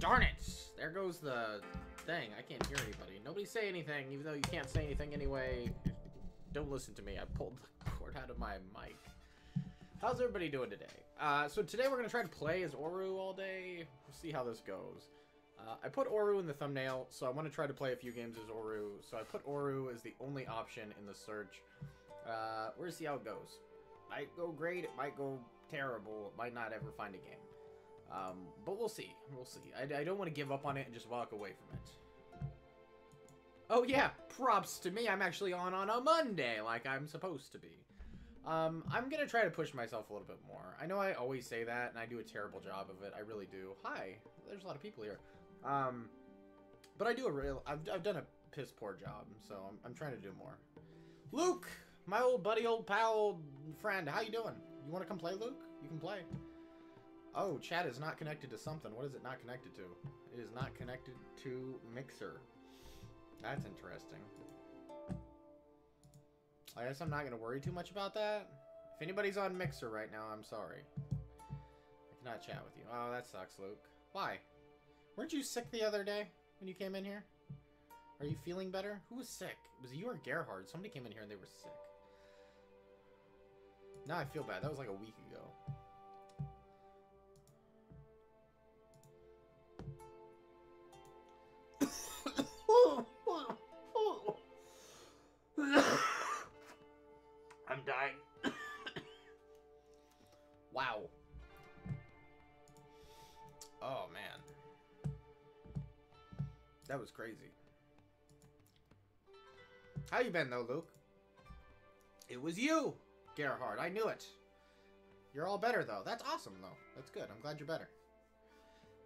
Darn it! There goes the thing. I can't hear anybody. Nobody say anything, even though you can't say anything anyway. Don't listen to me. I pulled the cord out of my mic. How's everybody doing today? So today we're going to try to play as Oru all day. We'll see how this goes. I put Oru in the thumbnail, so I want to try to play a few games as Oru. So I put Oru as the only option in the search. We'll see how it goes. Might go great, it might go terrible, it might not ever find a game. But we'll see. We'll see. I don't want to give up on it and just walk away from it. Oh yeah, props to me. I'm actually on a Monday, like I'm supposed to be. I'm gonna try to push myself a little bit more. I know I always say that, and I do a terrible job of it. I really do. Hi, there's a lot of people here. But I do I've done a piss poor job, so I'm trying to do more. Luke, my old buddy, old pal, old friend, how you doing? You want to come play, Luke? You can play. Oh, chat is not connected to something. What is it not connected to? It is not connected to Mixer. That's interesting. I guess I'm not going to worry too much about that. If anybody's on Mixer right now, I'm sorry. I cannot chat with you. Oh, that sucks, Luke. Why? Weren't you sick the other day when you came in here? Are you feeling better? Who was sick? Was it you or Gerhard? Somebody came in here and they were sick. Now I feel bad. That was like a week ago. I'm dying. Wow. Oh, man. That was crazy. How you been, though, Luke? It was you, Gerhard. I knew it. You're all better, though. That's awesome, though. That's good. I'm glad you're better.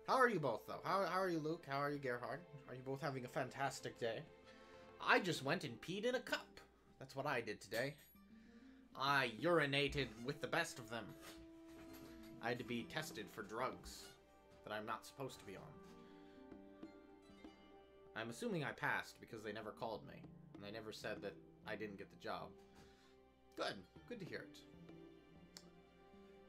How are you both, though? How are you, Luke? How are you, Gerhard? Are you both having a fantastic day? I just went and peed in a cup. That's what I did today. I urinated with the best of them. I had to be tested for drugs that I'm not supposed to be on. I'm assuming I passed because they never called me. And they never said that I didn't get the job. Good. Good to hear it.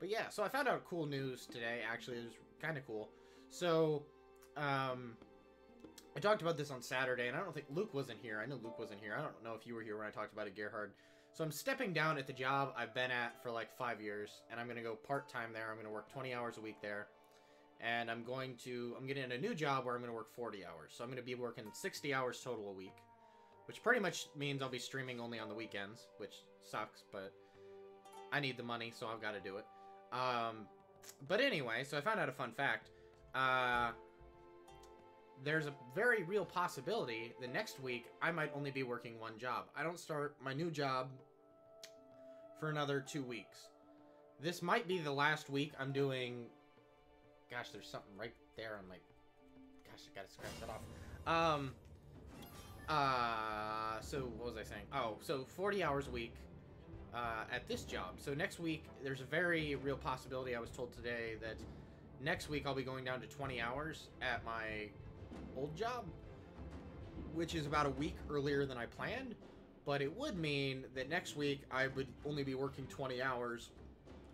But yeah, so I found out cool news today. Actually, it was kind of cool. So, I talked about this on Saturday, and I don't think Luke wasn't here. I know Luke wasn't here. I don't know if you were here when I talked about it, Gerhard. So I'm stepping down at the job I've been at for like 5 years, and I'm going to go part-time there. I'm going to work 20 hours a week there. And I'm getting a new job where I'm going to work 40 hours. So I'm going to be working 60 hours total a week, which pretty much means I'll be streaming only on the weekends, which sucks, but I need the money, so I've got to do it. But anyway, so I found out a fun fact. There's a very real possibility that next week I might only be working one job. I don't start my new job for another 2 weeks. This might be the last week I'm doing... Gosh, there's something right there. I'm like... Gosh, I gotta scratch that off. So what was I saying? Oh, so 40 hours a week at this job. So next week, there's a very real possibility, I was told today, that next week I'll be going down to 20 hours at my old job, which is about a week earlier than I planned, but it would mean that next week I would only be working 20 hours.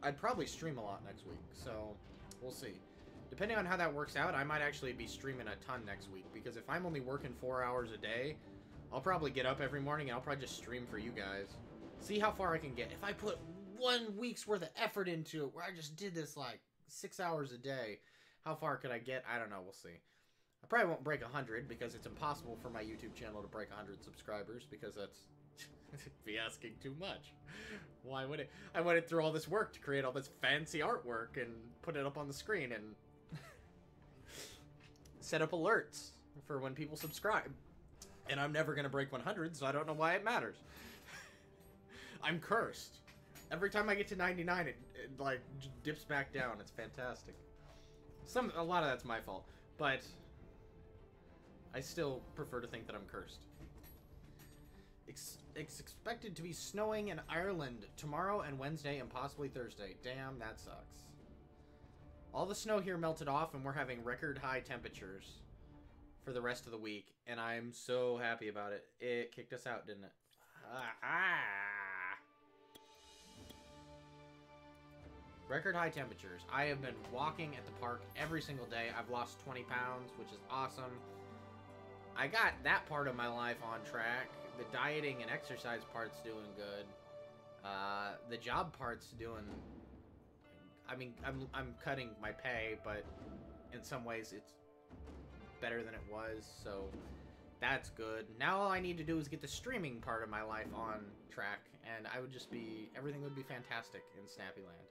I'd probably stream a lot next week, so we'll see. Depending on how that works out, I might actually be streaming a ton next week, because if I'm only working 4 hours a day, I'll probably get up every morning and I'll probably just stream for you guys. See how far I can get. If I put 1 week's worth of effort into it, where I just did this like 6 hours a day, how far could I get? I don't know. We'll see. I probably won't break 100 because it's impossible for my YouTube channel to break 100 subscribers because that's be asking too much. Why would it? I went through all this work to create all this fancy artwork and put it up on the screen and set up alerts for when people subscribe. And I'm never going to break 100, so I don't know why it matters. I'm cursed. Every time I get to 99, it like dips back down. It's fantastic. A lot of that's my fault, but I still prefer to think that I'm cursed. It's expected to be snowing in Ireland tomorrow and Wednesday and possibly Thursday. Damn, that sucks. All the snow here melted off and we're having record high temperatures for the rest of the week, and I'm so happy about it. It kicked us out, didn't it? Record high temperatures. I have been walking at the park every single day. I've lost 20 pounds, which is awesome. I got that part of my life on track. The dieting and exercise part's doing good. The job part's doing... I mean, I'm cutting my pay, but in some ways it's better than it was, so that's good. Now all I need to do is get the streaming part of my life on track, and I would just be... everything would be fantastic in Snappyland.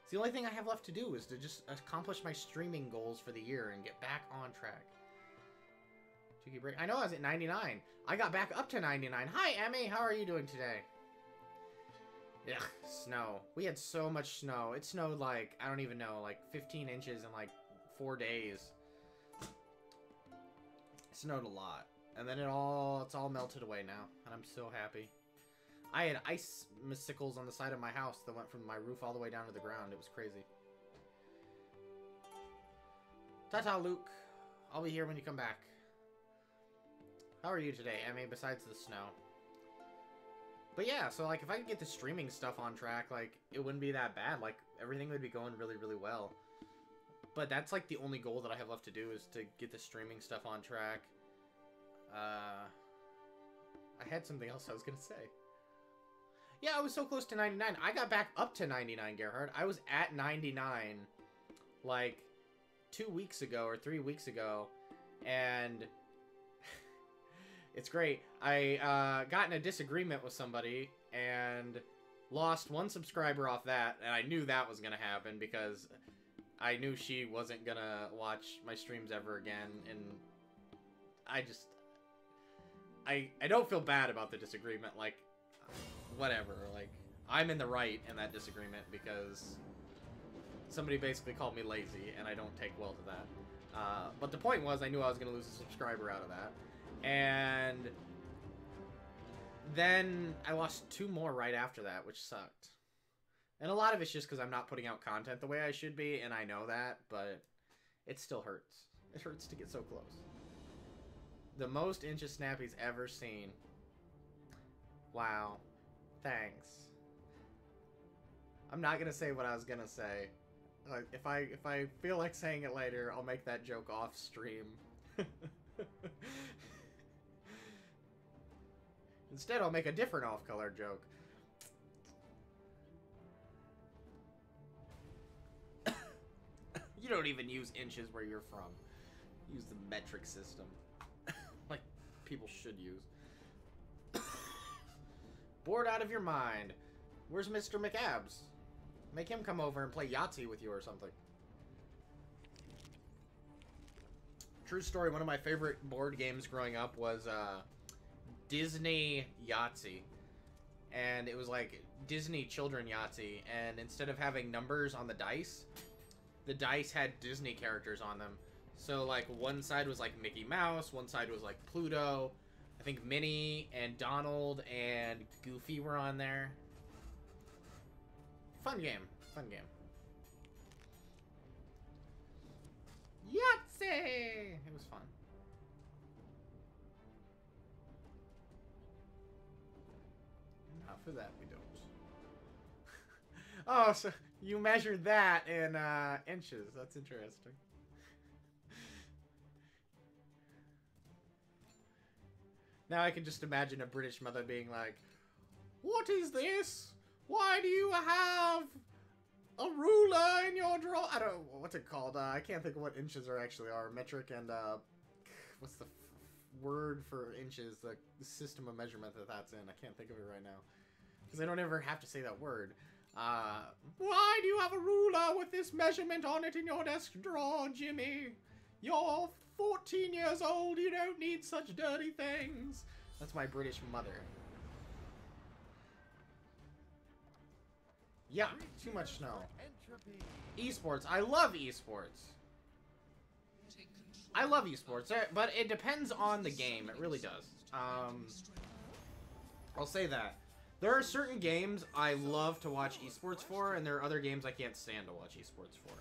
It's the only thing I have left to do is to just accomplish my streaming goals for the year and get back on track. Cheeky break. I know I was at 99. I got back up to 99. Hi, Emmy. How are you doing today? Yeah, snow. We had so much snow. It snowed like, I don't even know, like 15 inches in like 4 days. It snowed a lot. And then it's all melted away now. And I'm so happy. I had ice icicles on the side of my house that went from my roof all the way down to the ground. It was crazy. Ta-ta, Luke. I'll be here when you come back. How are you today, Emmy, besides the snow? But yeah, so like if I could get the streaming stuff on track, like it wouldn't be that bad. Like everything would be going really, really well. But that's like the only goal that I have left to do is to get the streaming stuff on track. I had something else I was gonna say. Yeah, I was so close to 99. I got back up to 99, Gerhard. I was at 99 like 2 weeks ago or 3 weeks ago, and it's great. I got in a disagreement with somebody and lost 1 subscriber off that, and I knew that was gonna happen because I knew she wasn't gonna watch my streams ever again, and I don't feel bad about the disagreement, like, whatever, like, I'm in the right in that disagreement because somebody basically called me lazy, and I don't take well to that. But the point was, I knew I was gonna lose a subscriber out of that. And then I lost 2 more right after that, which sucked. And a lot of it's just because I'm not putting out content the way I should be, and I know that, but it still hurts. It hurts to get so close. The most inches Snappy's ever seen. Wow. Thanks. I'm not gonna say what I was gonna say. Like, if I feel like saying it later, I'll make that joke off stream. Instead, I'll make a different off-color joke. You don't even use inches where you're from. Use the metric system. Like people should use. Bored out of your mind. Where's Mr. McAbs? Make him come over and play Yahtzee with you or something. True story, one of my favorite board games growing up was Disney Yahtzee. And it was like Disney Children Yahtzee. And instead of having numbers on the dice had Disney characters on them. So like one side was like Mickey Mouse, one side was like Pluto. I think Minnie and Donald and Goofy were on there. Fun game. Fun game. Yahtzee! It was fun. Not for that, we don't. Oh, so you measured that in inches. That's interesting. Now I can just imagine a British mother being like, "What is this? Why do you have a ruler in your drawer?" I don't know, what's it called? I can't think of what inches actually are. Metric and, what's the word for inches? The system of measurement that's in. I can't think of it right now. Because I don't ever have to say that word. Why do you have a ruler with this measurement on it in your desk drawer, Jimmy? You're 14 years old, you don't need such dirty things. That's my British mother. Yeah, too much snow. Esports. I love esports. I love esports, but it depends on the game. It really does. I'll say that. There are certain games I love to watch esports for, and there are other games I can't stand to watch esports for.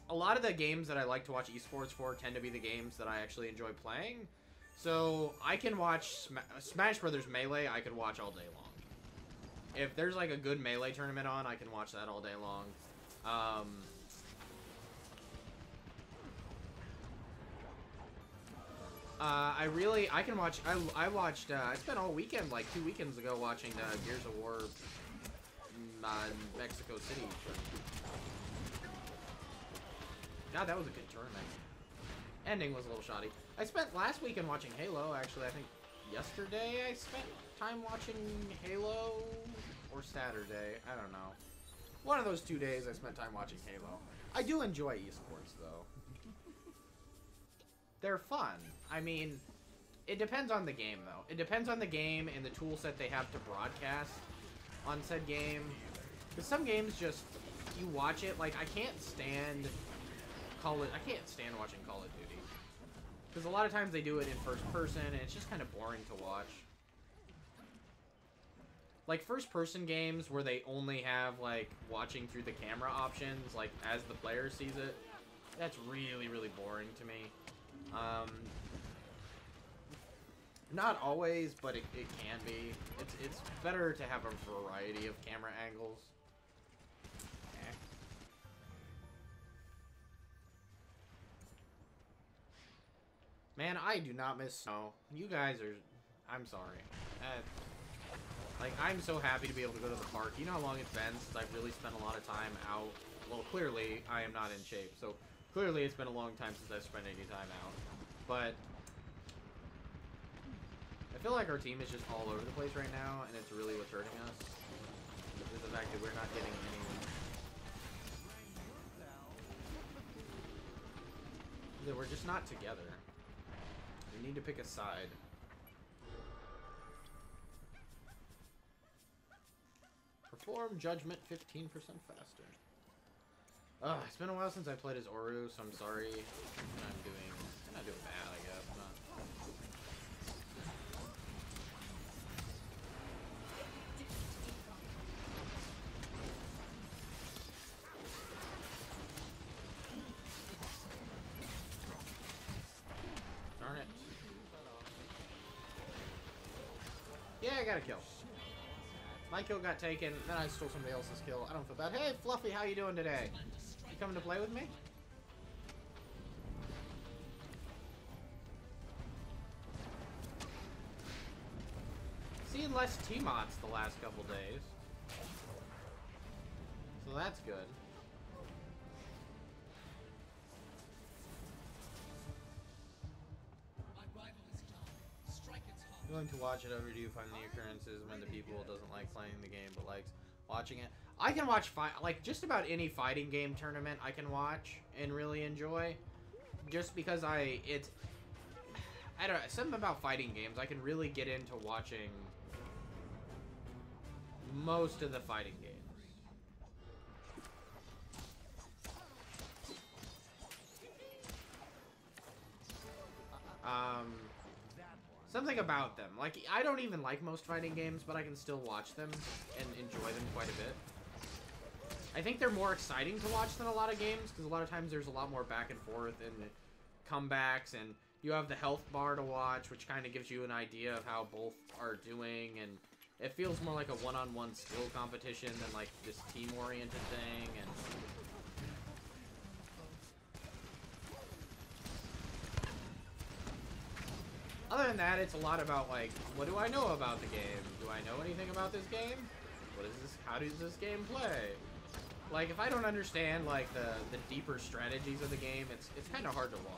A lot of the games that I like to watch esports for tend to be the games that I actually enjoy playing. So I can watch Smash Brothers Melee, I could watch all day long. if there's like a good Melee tournament on, I can watch that all day long. I can watch, I watched, I spent all weekend, like 2 weekends ago, watching Gears of War Mexico City. God, that was a good tournament. Ending was a little shoddy. I spent last weekend watching Halo, actually. I think yesterday I spent time watching Halo, or Saturday, I don't know. One of those 2 days I spent time watching Halo. I do enjoy esports, though. They're fun. I mean, it depends on the game, though. It depends on the game and the tool set they have to broadcast on said game. Because some games just, you watch it, like, I can't stand watching Call of Duty. Because a lot of times they do it in first person, and it's just kind of boring to watch. Like, first person games where they only have, like, watching through the camera options, like, as the player sees it, that's really, really boring to me. Not always, but it can be. It's better to have a variety of camera angles. Man, I do not miss snow. You guys are... I'm sorry. Like, I'm so happy to be able to go to the park. You know how long it's been since I've really spent a lot of time out? Well, clearly, I am not in shape. So, clearly, it's been a long time since I've spent any time out. But... I feel like our team is just all over the place right now, and it's really what's hurting us. Is the fact that we're not getting any... That we're just not together. We need to pick a side. Perform judgment 15% faster. Ugh, it's been a while since I played as Oru, so I'm sorry. I'm not doing bad, I guess. I'm not. Darn it. Yeah, I got a kill. My kill got taken, then I stole somebody else's kill. I don't feel bad. Hey, Fluffy, how you doing today? You coming to play with me? Seen less T-mods the last couple days. So that's good. Willing to watch it over, do you find the occurrences when the people doesn't like playing the game but likes watching it? I can watch like just about any fighting game tournament I can watch and really enjoy, just because I don't know, something about fighting games, I can really get into watching most of the fighting games. Something about them. Like, I don't even like most fighting games, but I can still watch them and enjoy them quite a bit. I think they're more exciting to watch than a lot of games, because a lot of times there's a lot more back and forth and comebacks, and you have the health bar to watch, which kind of gives you an idea of how both are doing, and it feels more like a one-on-one skill competition than like this team-oriented thing, and... Other than that, it's a lot about, like, what do I know about the game? Do I know anything about this game? What is this? How does this game play? Like, if I don't understand, like, the deeper strategies of the game, it's kind of hard to watch.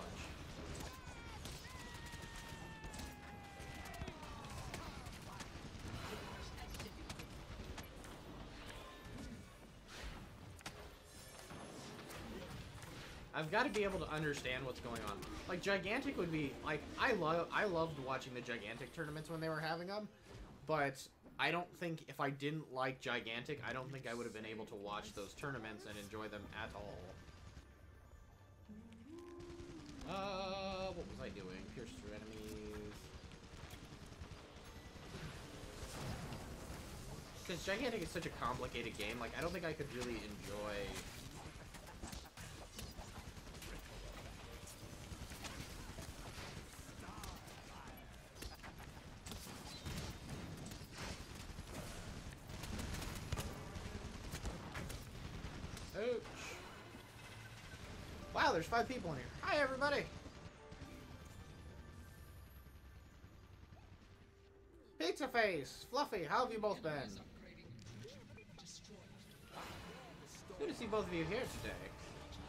I've got to be able to understand what's going on. Like, Gigantic would be, like, I loved watching the Gigantic tournaments when they were having them, but I don't think, if I didn't like Gigantic, I don't think I would have been able to watch those tournaments and enjoy them at all. What was I doing? Pierce through enemies. Because Gigantic is such a complicated game, like, I don't think I could really enjoy... Wow, there's 5 people in here. Hi, everybody. Pizza Face, Fluffy, how have you both been? Good to see both of you here today.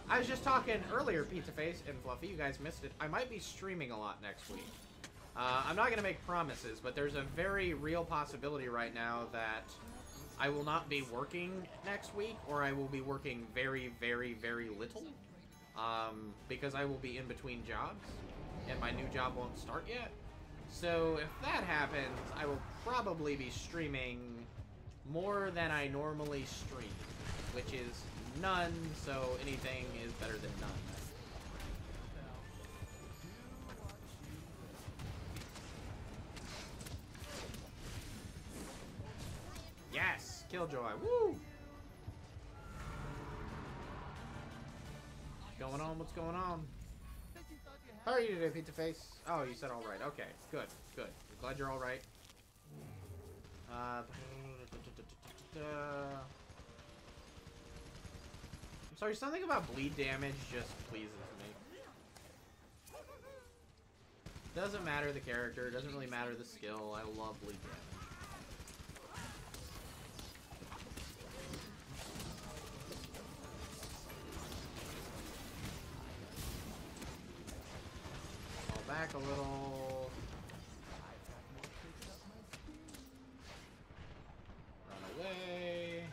I was just talking earlier, Pizza Face and Fluffy, you guys missed it. I might be streaming a lot next week. I'm not going to make promises, but there's a very real possibility right now that I will not be working next week, or I will be working very, very, very little. Because I will be in between jobs, and my new job won't start yet. So if that happens, I will probably be streaming more than I normally stream, which is none, so anything is better than none. Yes! Killjoy, woo! What's going on? What's going on? How are you today, Pizza Face? Oh, you said all right. Okay, good, good. Glad you're all right. I'm sorry, something about bleed damage just pleases me. Doesn't matter the character, doesn't really matter the skill. I love bleed damage. Fall back a little. Run away.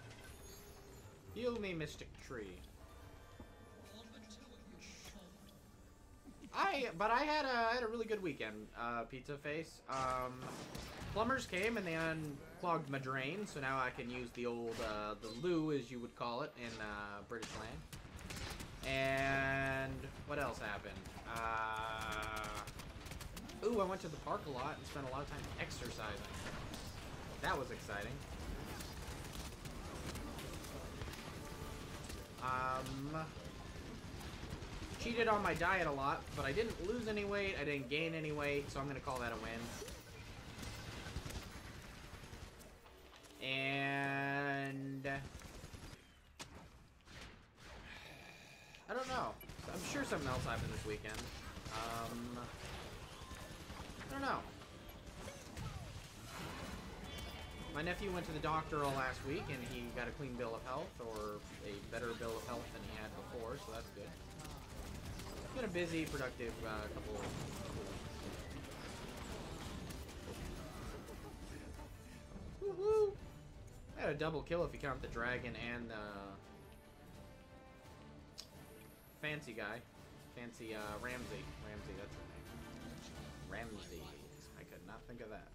Heal me, Mystic Tree. I had a really good weekend, Pizza Face. Plumbers came and they unclogged my drain, so now I can use the old, the loo, as you would call it, in, British land. And what else happened? Ooh, I went to the park a lot and spent a lot of time exercising. That was exciting. Cheated on my diet a lot, but I didn't lose any weight, I didn't gain any weight, so I'm gonna call that a win. And I don't know. I'm sure something else happened this weekend. I don't know. My nephew went to the doctor all last week, and he got a clean bill of health, or a better bill of health than he had before, so that's good. It's been a busy, productive couple of weeks. Woohoo! I had a double kill if you count the dragon and the fancy guy. Fancy Ramsey. Ramsey, that's her name. Ramsey. I could not think of that.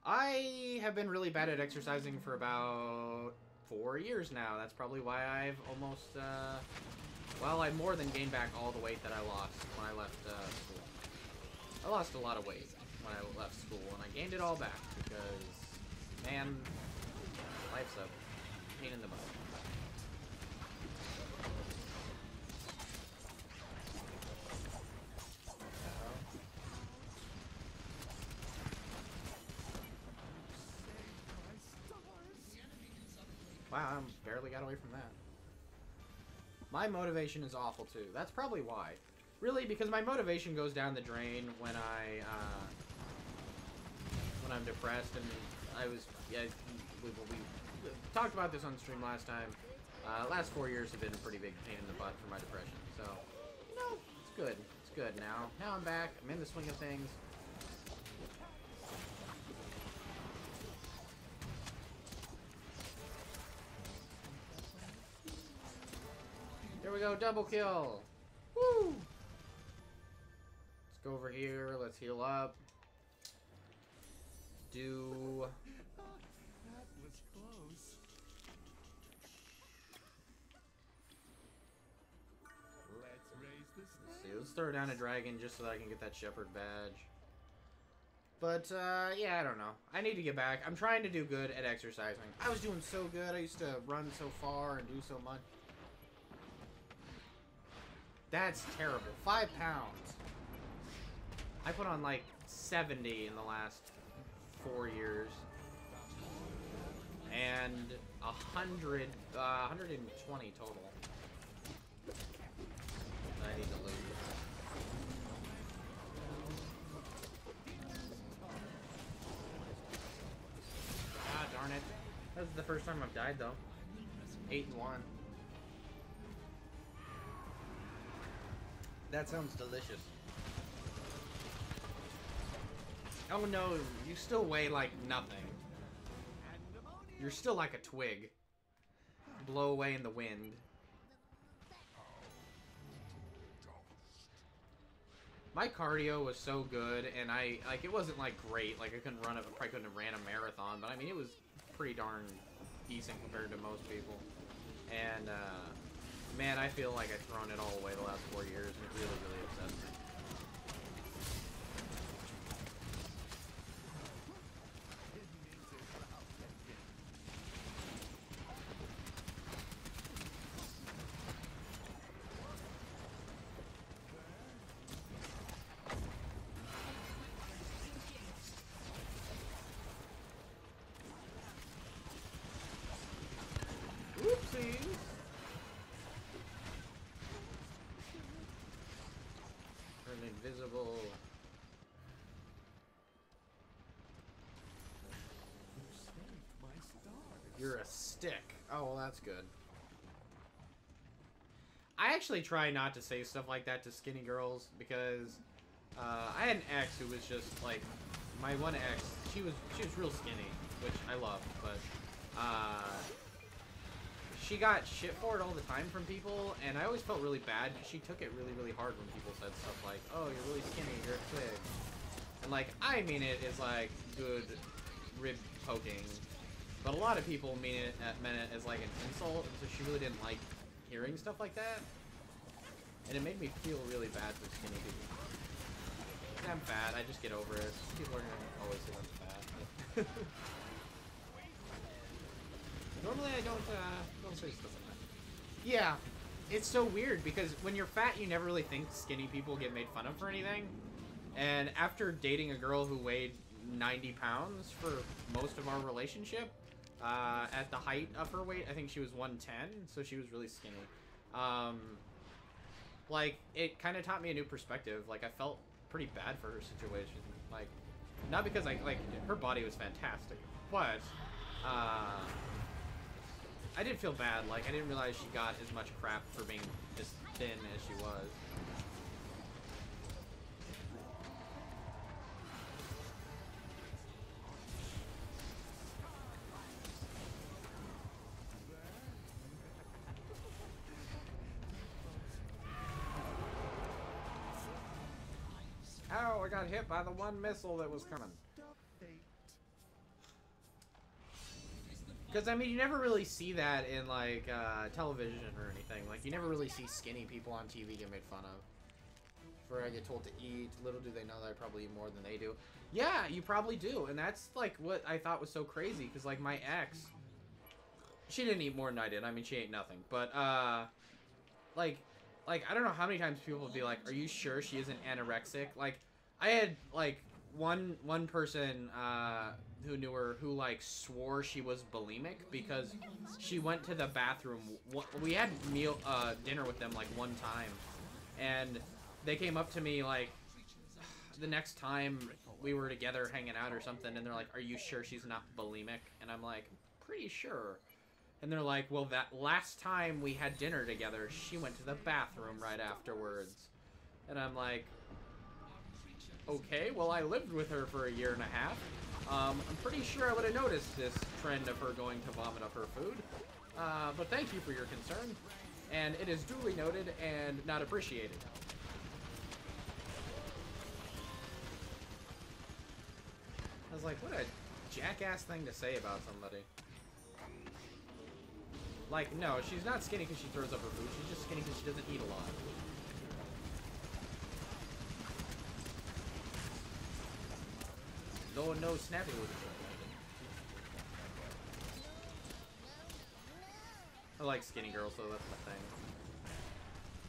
I have been really bad at exercising for about 4 years now. That's probably why I've almost, well, I more than gained back all the weight that I lost when I left school. I lost a lot of weight when I left school, and I gained it all back because, man, life's a pain in the butt. Wow, I barely got away from that. My motivation is awful too. That's probably why. Really, because my motivation goes down the drain when I'm depressed, and I was, yeah, we talked about this on stream last time. Last 4 years have been a pretty big pain in the butt for my depression. So, no, it's good. It's good now. Now I'm back. I'm in the swing of things. There we go, double kill. Woo! Let's go over here. Let's heal up. Do. That was close. Let's raise this. Let's see. Let's throw down a dragon just so that I can get that shepherd badge. But yeah, I don't know. I need to get back. I'm trying to do good at exercising. I was doing so good. I used to run so far and do so much. That's terrible. 5 pounds. I put on like 70 in the last 4 years. And 120 total. That I need to lose. Ah, darn it. This is the first time I've died, though. 8-1. That sounds delicious. Oh no, you still weigh like nothing. You're still like a twig. Blow away in the wind. My cardio was so good, and it wasn't like great. Like I couldn't run it, probably couldn't have ran a marathon, but I mean it was pretty darn decent compared to most people. And man, I feel like I've thrown it all away the last 4 years, and it really, really upsets me. Oopsies! Turn invisible. You're a stick. Oh, well, that's good. I actually try not to say stuff like that to skinny girls because I had an ex who was just like my one ex. She was real skinny, which I love, but she got shit for it all the time from people, and I always felt really bad. She took it really, really hard when people said stuff like, "Oh, you're really skinny, you're a twig," and like I mean it is like good rib poking. But a lot of people meant it as like an insult, and so she really didn't like hearing stuff like that. And it made me feel really bad for skinny people. And I'm fat, I just get over it. People are gonna always say I'm fat. Normally I don't say stuff like that. Yeah, it's so weird because when you're fat, you never really think skinny people get made fun of for anything. And after dating a girl who weighed 90 pounds for most of our relationship, at the height of her weight, I think she was 110, so she was really skinny. Like, it kind of taught me a new perspective. Like, I felt pretty bad for her situation. Like, not because, like, her body was fantastic, but, I did feel bad. Like, I didn't realize she got as much crap for being as thin as she was. Oh, I got hit by the one missile that was coming. Because, I mean, you never really see that in, like, television or anything. Like, you never really see skinny people on TV get made fun of. For I get told to eat, little do they know that I probably eat more than they do. Yeah, you probably do. And that's, like, what I thought was so crazy. Because, like, my ex, she didn't eat more than I did. I mean, she ate nothing. But, like, I don't know how many times people will be like, are you sure she isn't anorexic? Like, I had, like, one person, who knew her who, like, swore she was bulimic because she went to the bathroom. We had dinner with them, like, one time. And they came up to me, like, the next time we were together hanging out or something, and they're like, are you sure she's not bulimic? And I'm like, pretty sure. And they're like, well, that last time we had dinner together, she went to the bathroom right afterwards. And I'm like, okay, well, I lived with her for 1.5 years. I'm pretty sure I would have noticed this trend of her going to vomit up her food. But thank you for your concern. And it is duly noted and not appreciated. I was like, what a jackass thing to say about somebody. Like, no, she's not skinny because she throws up her food. She's just skinny because she doesn't eat a lot. No, no, Snappy would have. I like skinny girls, so that's my thing.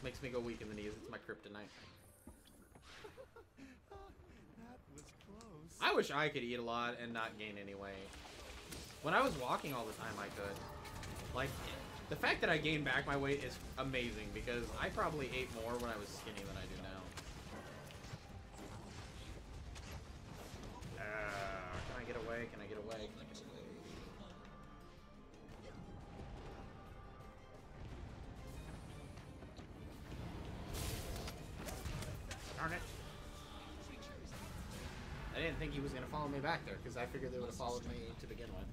Makes me go weak in the knees. It's my kryptonite. That was close. I wish I could eat a lot and not gain any weight. When I was walking all the time, I could. Like, the fact that I gained back my weight is amazing because I probably ate more when I was skinny than I do now. Can I get away? Can I get away? Can I get away? Darn it. I didn't think he was going to follow me back there because I figured they would have followed me to begin with.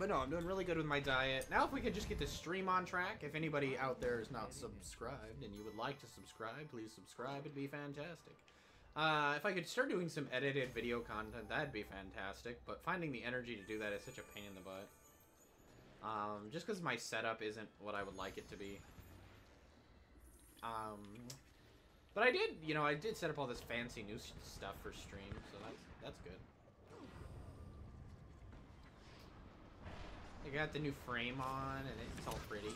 But no, I'm doing really good with my diet. Now if we could just get this stream on track. If anybody out there is not subscribed and you would like to subscribe, please subscribe. It'd be fantastic. If I could start doing some edited video content, that'd be fantastic. But finding the energy to do that is such a pain in the butt. Just because my setup isn't what I would like it to be. But I did, you know, I did set up all this fancy new stuff for stream, so that's good. I got the new frame on, and it's all pretty.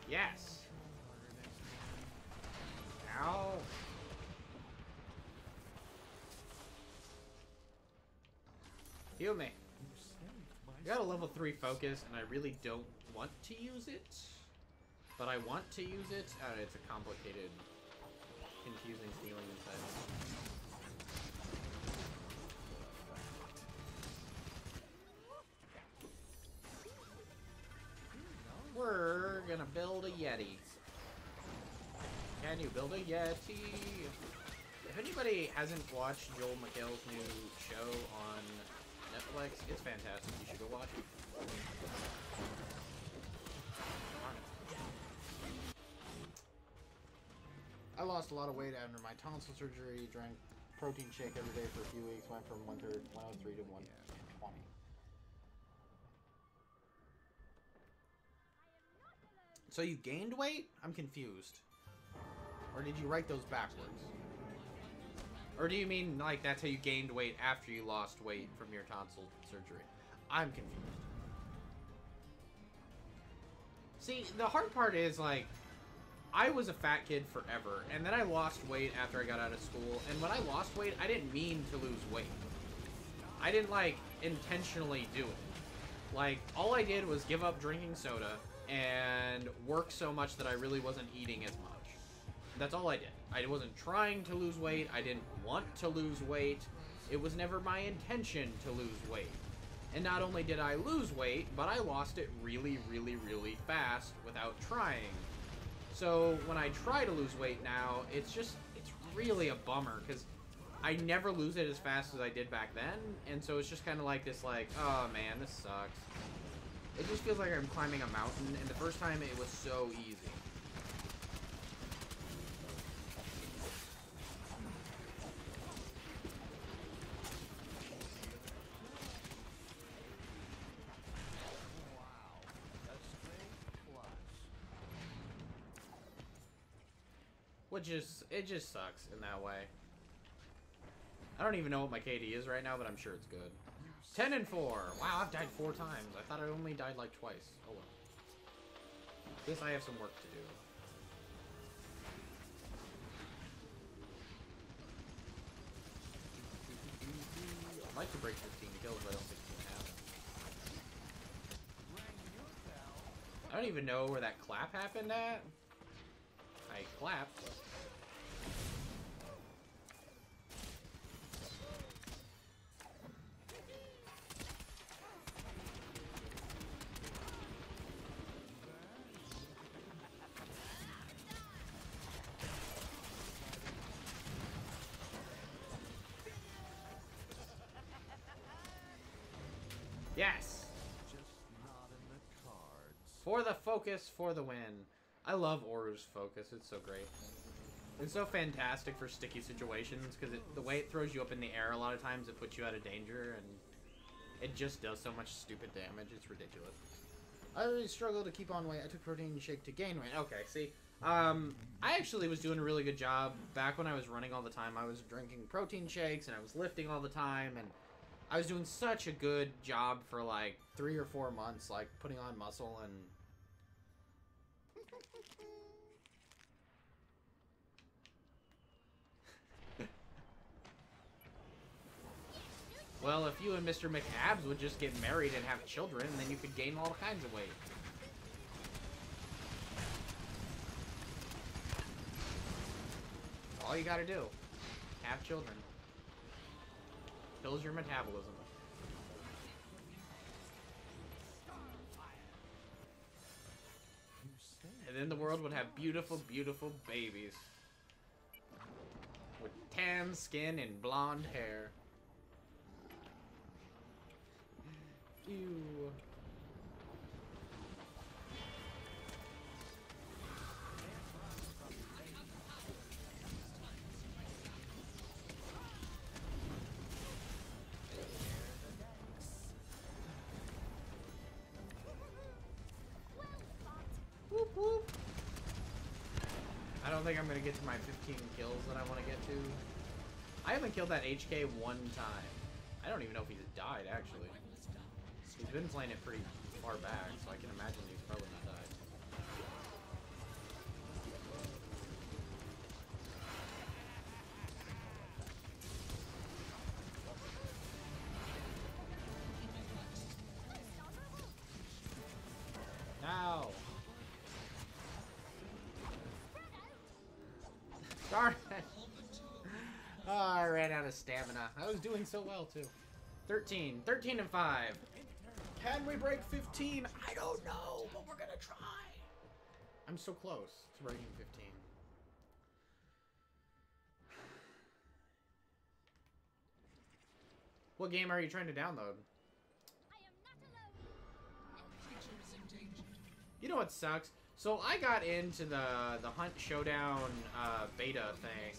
Yes! Ow! Heal me. I got a level 3 focus, and I really don't want to use it. But I want to use it. It's a complicated, confusing feeling inside me. We're gonna build a Yeti. Can you build a Yeti? If anybody hasn't watched Joel McHale's new show on Netflix, it's fantastic. You should go watch it. I lost a lot of weight after my tonsil surgery, drank protein shake every day for a few weeks, went from 103 to 120. So you gained weight? I'm confused. Or did you write those backwards? Or do you mean like that's how you gained weight after you lost weight from your tonsil surgery? I'm confused. See, the hard part is like, I was a fat kid forever, and then I lost weight after I got out of school, and when I lost weight, I didn't mean to lose weight. I didn't, like, intentionally do it. Like, all I did was give up drinking soda and work so much that I really wasn't eating as much. That's all I did. I wasn't trying to lose weight. I didn't want to lose weight. It was never my intention to lose weight. And not only did I lose weight, but I lost it really, really, really fast without trying. So when I try to lose weight now, it's really a bummer because I never lose it as fast as I did back then. And so it's just kind of like this, like, oh man, this sucks. It just feels like I'm climbing a mountain, and the first time it was so easy. It just sucks in that way. I don't even know what my KD is right now, but I'm sure it's good. 10 and 4. Wow, I've died 4 times. I thought I only died like twice. Oh well. Guess I have some work to do. I'd like to break 15 kills, but I don't think it's gonna happen. I don't even know where that clap happened at. I clapped. Yes! Just not in the cards. For the focus, for the win. I love Oru's focus. It's so great. It's so fantastic for sticky situations because the way it throws you up in the air a lot of times, it puts you out of danger, and it just does so much stupid damage. It's ridiculous. I really struggle to keep on weight. I took protein shake to gain weight. Okay, see. I actually was doing a really good job. Back when I was running all the time, I was drinking protein shakes, and I was lifting all the time, and I was doing such a good job for like 3 or 4 months, like putting on muscle, and Well, if you and Mr. McAbs would just get married and have children, then you could gain all kinds of weight. All you gotta do. Have children. Kills your metabolism. And then the world would have beautiful, beautiful babies. With tan skin and blonde hair. Ew. Whoop, whoop. I don't think I'm gonna get to my 15 kills that I want to get to. I haven't killed that HK one time. I don't even know if he's died, actually. He's been playing it pretty far back, so I can imagine he's probably not died. Now! Darn it! Oh, I ran out of stamina. I was doing so well, too. 13. 13 and 5. Can we break 15? I don't know, but we're gonna try. I'm so close to breaking 15. What game are you trying to download? You know what sucks? So I got into the Hunt Showdown beta thing.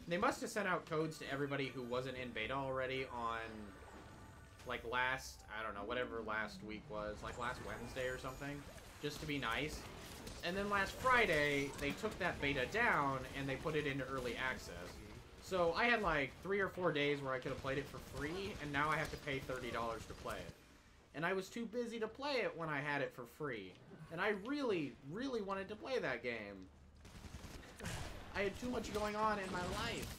They must have sent out codes to everybody who wasn't in beta already on, like, last, I don't know, whatever last week was, like last Wednesday or something, just to be nice. And then last Friday, they took that beta down and they put it into early access. So I had like 3 or 4 days where I could have played it for free, and now I have to pay $30 to play it. And I was too busy to play it when I had it for free. And I really, really wanted to play that game. I had too much going on in my life.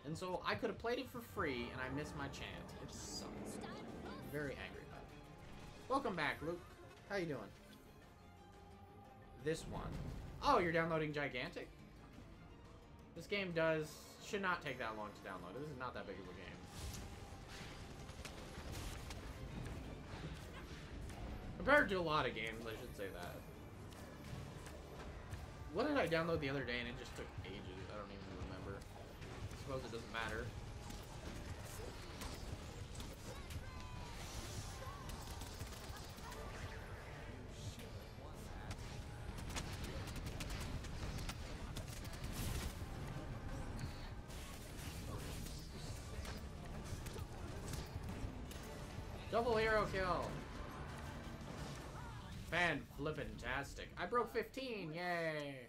And so I could have played it for free, and I missed my chance. It sucks. I'm very angry about it. Welcome back, Luke. How you doing? This one. Oh, you're downloading Gigantic? This game should not take that long to download. This is not that big of a game. Compared to a lot of games, I should say that. What did I download the other day and it just took ages? I don't even remember. I suppose it doesn't matter. Double hero kill. Fan-flippin-tastic. I broke 15, yay!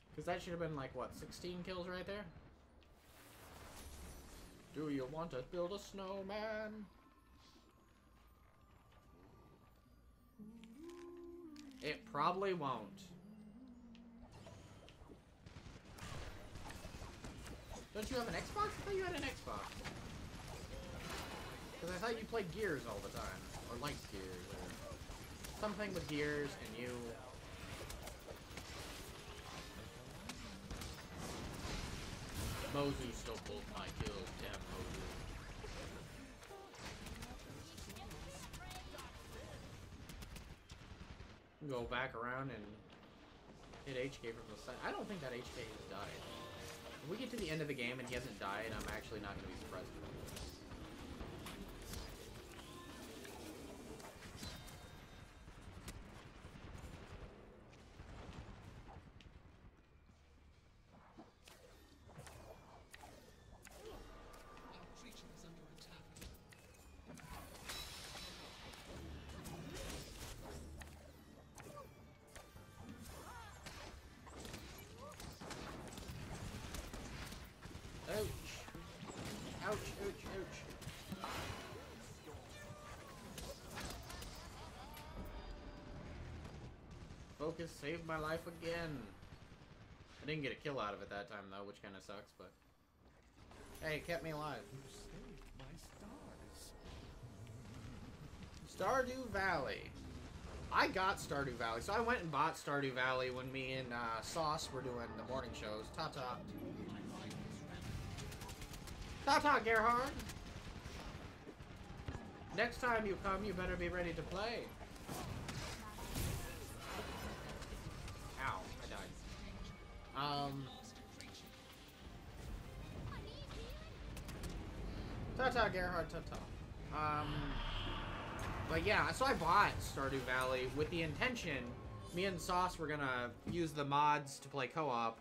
Because that should have been like, what, 16 kills right there? Do you want to build a snowman? It probably won't. Don't you have an Xbox? I thought you had an Xbox. Because I thought you played Gears all the time. Or liked Gears. Or something with Gears and you. Mozu still pulled my kills. Damn Mozu. Go back around and hit HK from the side. I don't think that HK has died. If we get to the end of the game and he hasn't died, I'm actually not going to be surprised. Ouch, ouch, ouch. focus saved my life again. I didn't get a kill out of it that time, though, which kind of sucks, but... Hey, it kept me alive. You saved my stars. Stardew Valley. I got Stardew Valley, so I went and bought Stardew Valley when me and Sauce were doing the morning shows. Ta-ta. Ta-ta, Gerhard! Next time you come, you better be ready to play. Ow, I died. Ta-ta, Gerhard, ta-ta. But yeah, so I bought Stardew Valley with the intention, me and Sauce were gonna use the mods to play co-op,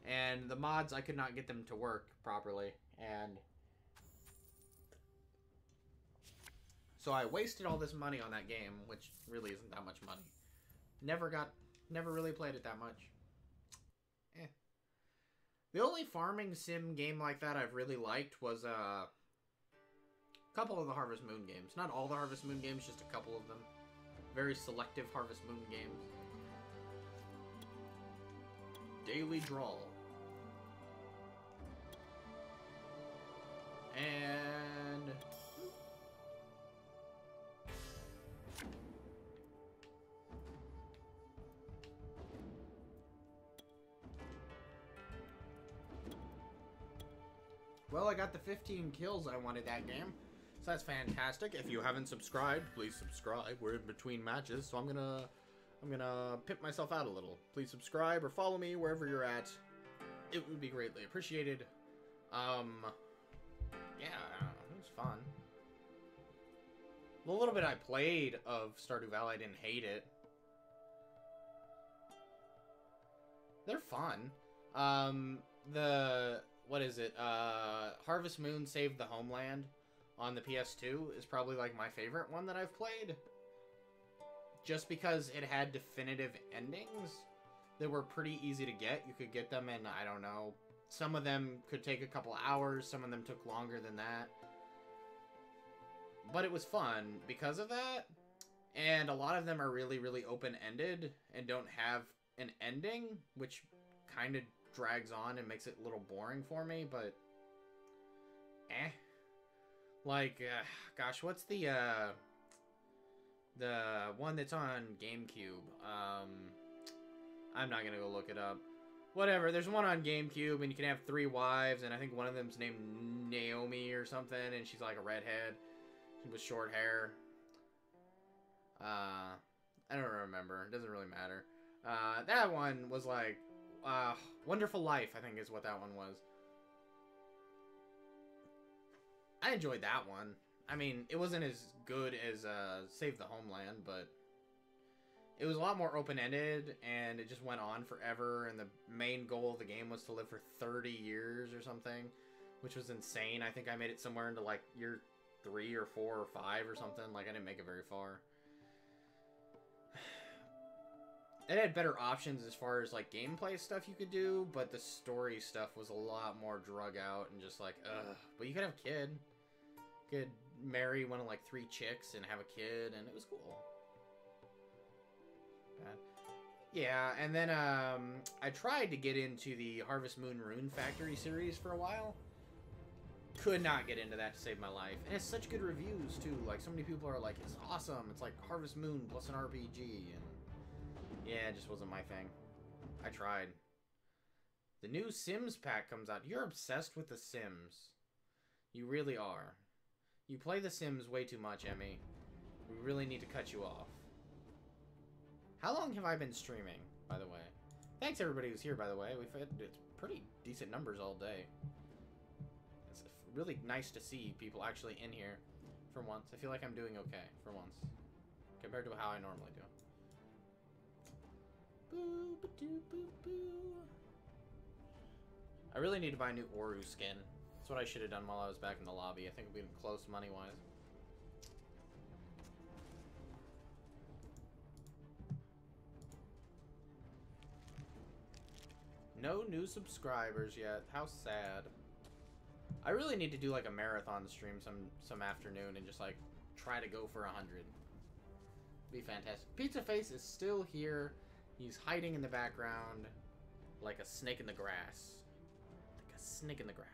and the mods, I could not get them to work properly, and... So I wasted all this money on that game, which really isn't that much money. Never really played it that much. Eh. The only farming sim game like that I've really liked was, a couple of the Harvest Moon games. Not all the Harvest Moon games, just a couple of them. Very selective Harvest Moon games. Daily Draw. And... well, I got the 15 kills I wanted that game. So that's fantastic. If you haven't subscribed, please subscribe. We're in between matches, so I'm gonna pimp myself out a little. Please subscribe or follow me wherever you're at. It would be greatly appreciated. Yeah, it was fun. The little bit I played of Stardew Valley, I didn't hate it. They're fun. What is it? Harvest Moon Saved the Homeland on the PS2 is probably like my favorite one that I've played. Just because it had definitive endings that were pretty easy to get. You could get them in, I don't know, some of them could take a couple hours, some of them took longer than that. But it was fun because of that. And a lot of them are really, really open-ended and don't have an ending, which kind of drags on and makes it a little boring for me, but like gosh, what's the one that's on GameCube? I'm not gonna go look it up. Whatever, there's one on GameCube and you can have 3 wives, and I think one of them's named Naomi or something, and she's like a redhead with short hair. I don't remember, it doesn't really matter. That one was like Wonderful Life, I think is what that one was. I enjoyed that one. I mean, it wasn't as good as Save the Homeland, but it was a lot more open-ended, and it just went on forever, and the main goal of the game was to live for 30 years or something, which was insane. I think I made it somewhere into, like, year 3 or 4 or 5 or something. Like, I didn't make it very far. It had better options as far as, like, gameplay stuff you could do, but the story stuff was a lot more drug out and just like, ugh. But you could have a kid. You could marry one of, like, 3 chicks and have a kid, and it was cool. Yeah, and then, I tried to get into the Harvest Moon Rune Factory series for a while. Could not get into that to save my life. And it's such good reviews, too. Like, so many people are like, it's awesome. It's like Harvest Moon plus an RPG, and yeah, it just wasn't my thing. I tried. The new Sims pack comes out. You're obsessed with the Sims. You really are. You play the Sims way too much, Emmy. We really need to cut you off. How long have I been streaming, by the way? Thanks everybody who's here, by the way. We've had it's pretty decent numbers all day. It's really nice to see people actually in here for once. I feel like I'm doing okay for once compared to how I normally do. Boo, ba doo, boo, boo. I really need to buy a new Oru skin. That's what I should have done while I was back in the lobby. I think we've been close money-wise. No new subscribers yet. How sad. I really need to do like a marathon stream some afternoon and just like try to go for 100. Be fantastic. Pizza Face is still here He's hiding in the background like a snake in the grass. Like a snake in the grass.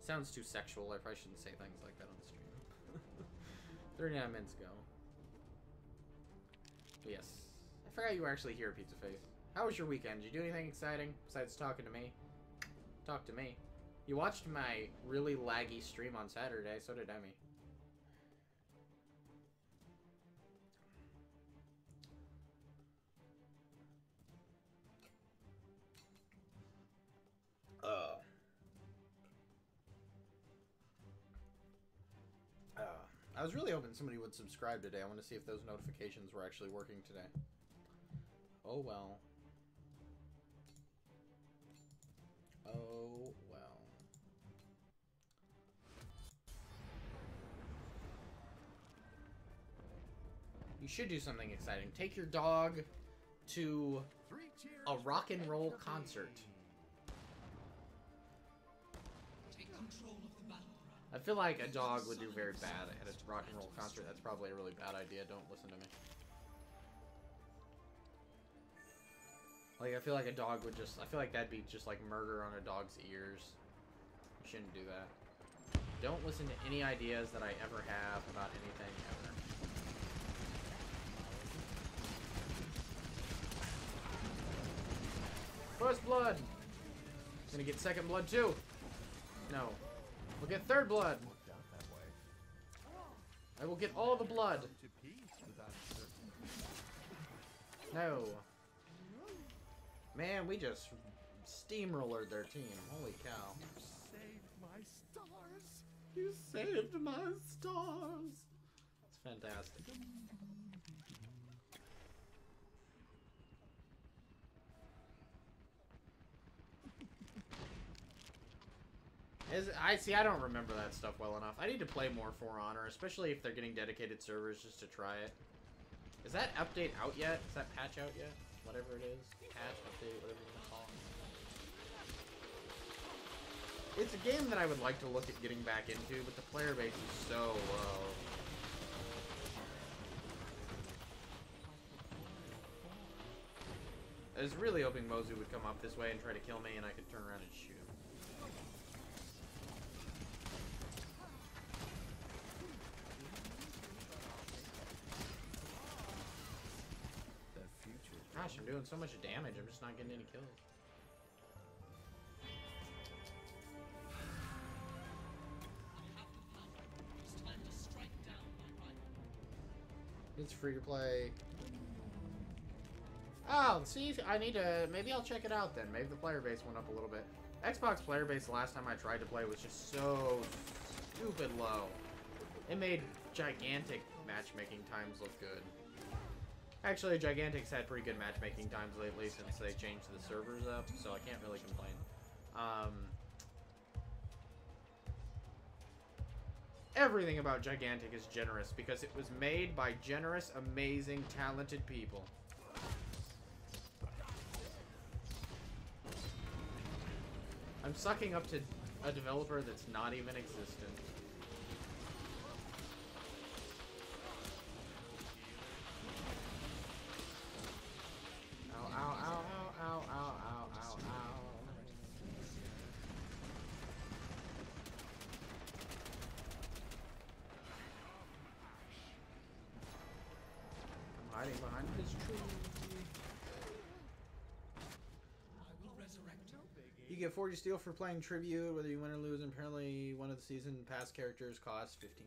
Sounds too sexual. I probably shouldn't say things like that on the stream. 39 minutes ago. But yes. I forgot you were actually here, Pizza Face. How was your weekend? Did you do anything exciting besides talking to me? Talk to me. You watched my really laggy stream on Saturday, so did Emmy. I was really hoping somebody would subscribe today. I want to see if those notifications were actually working today. Oh well. Oh well. You should do something exciting. Take your dog to a rock and roll concert. I feel like a dog would do very bad at a rock and roll concert. That's probably a really bad idea. Don't listen to me. Like, I feel like a dog would just... I feel like that'd be just like murder on a dog's ears. You shouldn't do that. Don't listen to any ideas that I ever have about anything ever. First blood! I'm gonna get second blood too! No. We'll get third blood! I will get all the blood! No. Man, we just steamrollered their team. Holy cow. You saved my stars! It's fantastic. I don't remember that stuff well enough. I need to play more For Honor, especially if they're getting dedicated servers just to try it. Is that update out yet? Is that patch out yet? Whatever it is. Patch, update, whatever you want to call it. It's a game that I would like to look at getting back into, but the player base is so low. I was really hoping Mozu would come up this way and try to kill me, and I could turn around and shoot him. Gosh, I'm doing so much damage, I'm just not getting any kills. It's free to play. Oh, see, I need to... Maybe I'll check it out then. Maybe the player base went up a little bit. Xbox player base the last time I tried to play was just so stupid low. It made gigantic matchmaking times look good. Actually, Gigantic's had pretty good matchmaking times lately since they changed the servers up, so I can't really complain. Everything about Gigantic is generous because it was made by generous, amazing, talented people. I'm sucking up to a developer that's not even existent. Ow, ow, ow, ow, ow, ow, ow, ow. I'm hiding behind this tree. You get 40 steel for playing Tribute, whether you win or lose, and apparently one of the season pass characters costs 15.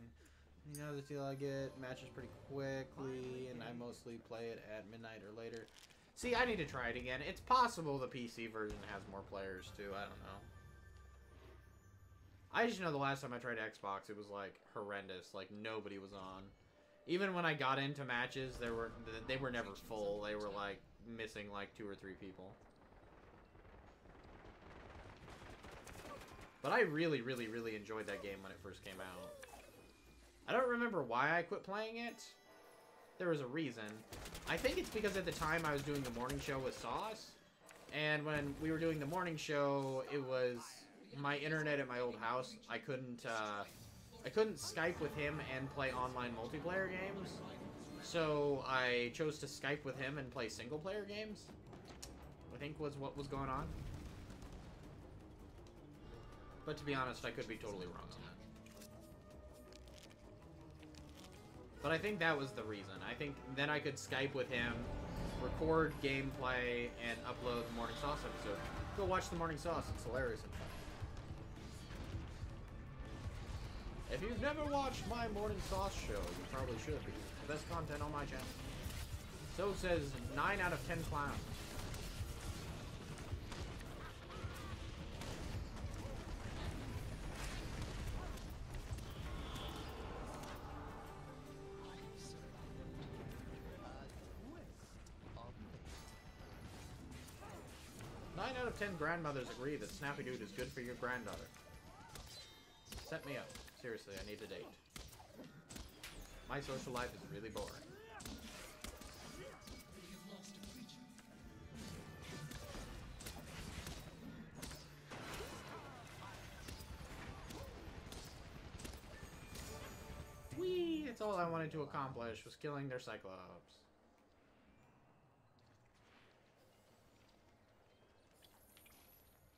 You know the deal I get matches pretty quickly, and I mostly play it at midnight or later. See, I need to try it again. It's possible the PC version has more players, too. I don't know. I just know the last time I tried Xbox, it was, like, horrendous. Like, nobody was on. Even when I got into matches, they were never full. They were, like, missing, like, 2 or 3 people. But I really, really, really enjoyed that game when it first came out. I don't remember why I quit playing it. There was a reason. I think it's because at the time I was doing the morning show with Sauce. And when we were doing the morning show, it was my internet at my old house. I couldn't Skype with him and play online multiplayer games. So I chose to Skype with him and play single player games. I think was what was going on. But to be honest, I could be totally wrong on that. But I think that was the reason. I think then I could Skype with him, record gameplay, and upload the Morning Sauce episode. Go watch the Morning Sauce. It's hilarious and fun. If you've never watched my Morning Sauce show, you probably should, because it's the best content on my channel. So says 9 out of 10 clowns. Nine out of 10 grandmothers agree that SnappyDude is good for your granddaughter. Set me up. Seriously, I need a date. My social life is really boring. Whee! That's all I wanted to accomplish, was killing their Cyclops.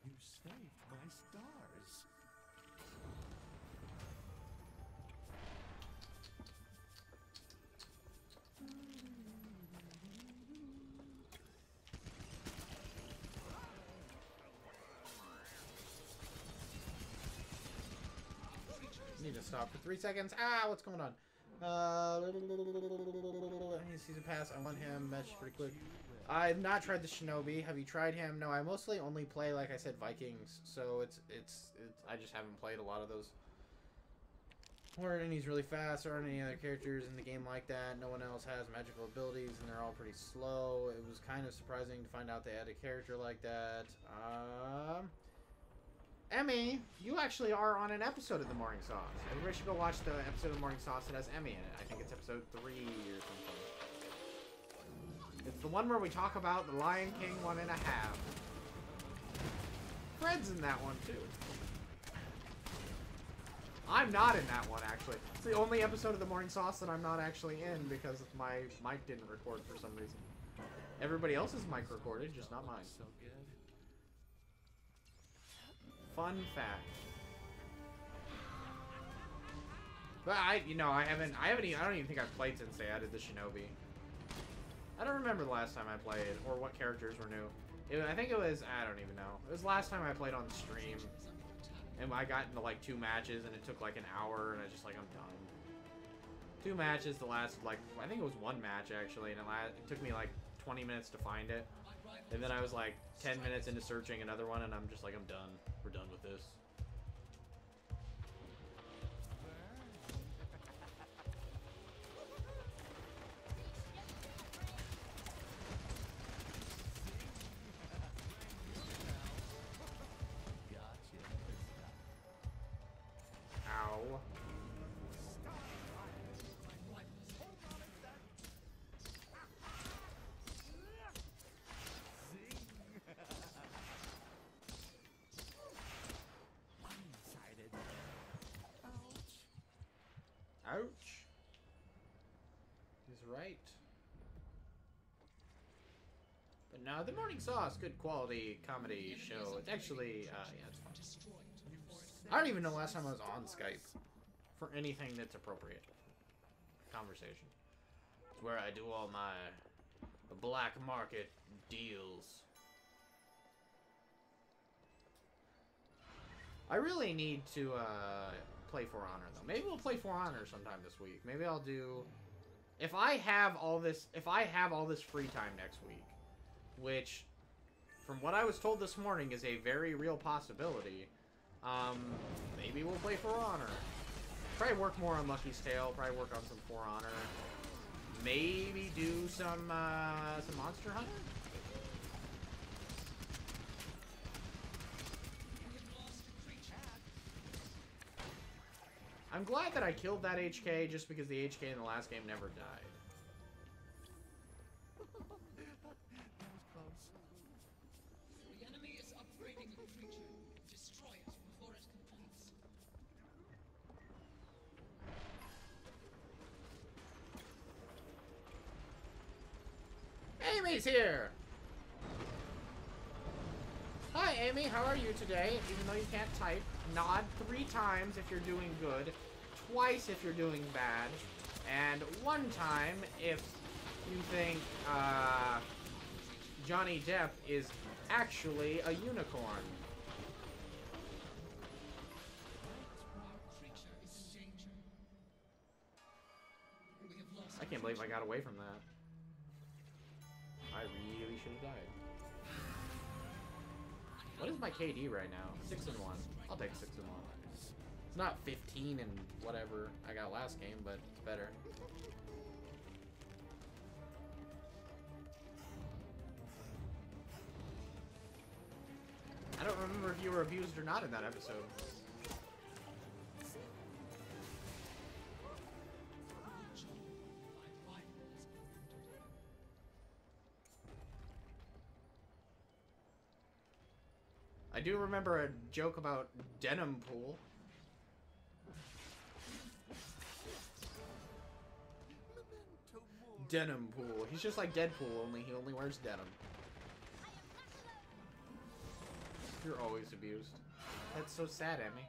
You saved my stars. Need to stop for 3 seconds. Ah, what's going on? Season pass. I want him. Match pretty quick. I've not tried the Shinobi. Have you tried him? No, I mostly only play, like I said, Vikings. So it's I just haven't played a lot of those. Or and he's really fast. There aren't any other characters in the game like that. No one else has magical abilities, and they're all pretty slow. It was kind of surprising to find out they had a character like that. Emmy, you actually are on an episode of The Morning Sauce. Everybody should go watch the episode of The Morning Sauce that has Emmy in it. I think it's episode 3 or something. It's the one where we talk about the Lion King 1.5. Fred's in that one, too. I'm not in that one, actually. It's the only episode of The Morning Sauce that I'm not actually in because my mic didn't record for some reason. Everybody else's mic recorded, just not mine. So good. Fun fact. But I don't even think I've played since they added the Shinobi. I don't remember the last time I played or what characters were new. I think it was, I don't even know. It was the last time I played on stream. And I got into like 2 matches and it took like an hour and I just like, I'm done. 2 matches, the last like, I think it was 1 match actually, and it took me like 20 minutes to find it. And then I was like 10 minutes into searching another one and I'm just like, I'm done. We're done with this. Ow. Ouch. He's right. But now, The Morning Sauce, good quality comedy show. It's actually, yeah, it's fun. I don't even know last time I was on Skype for anything that's appropriate. Conversation. It's where I do all my black market deals. I really need to, play For Honor though. Maybe we'll play For Honor sometime this week. Maybe I'll do if I have all this free time next week, which from what I was told this morning is a very real possibility. Maybe we'll play For Honor. Probably work more on Lucky's Tale, probably work on some For Honor. Maybe do some Monster Hunter? I'm glad that I killed that HK just because the HK in the last game never died. That was close. The enemy is upgrading the creature. Destroy it before it completes. Amy's here! Hi, Amy. How are you today? Even though you can't type, nod 3 times if you're doing good, twice if you're doing bad, and 1 time if you think, Johnny Depp is actually a unicorn. I can't believe I got away from that. I really should have died. What is my KD right now? 6 and 1. I'll take 6 and 1. It's not 15 and whatever I got last game, but it's better. I don't remember if you were abused or not in that episode. I do remember a joke about denim pool. Denim pool. He's just like Deadpool, only he only wears denim. You're always abused. That's so sad, Emmy.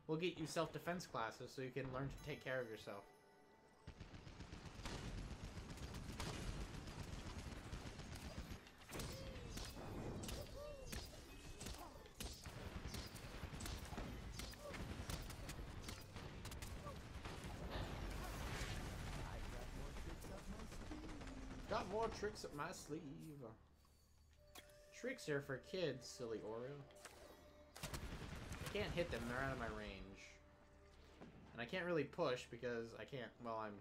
We'll get you self-defense classes so you can learn to take care of yourself. Got more tricks up my sleeve. Tricks are for kids, silly Oru. I can't hit them, they're out of my range. And I can't really push because I can't, well, I'm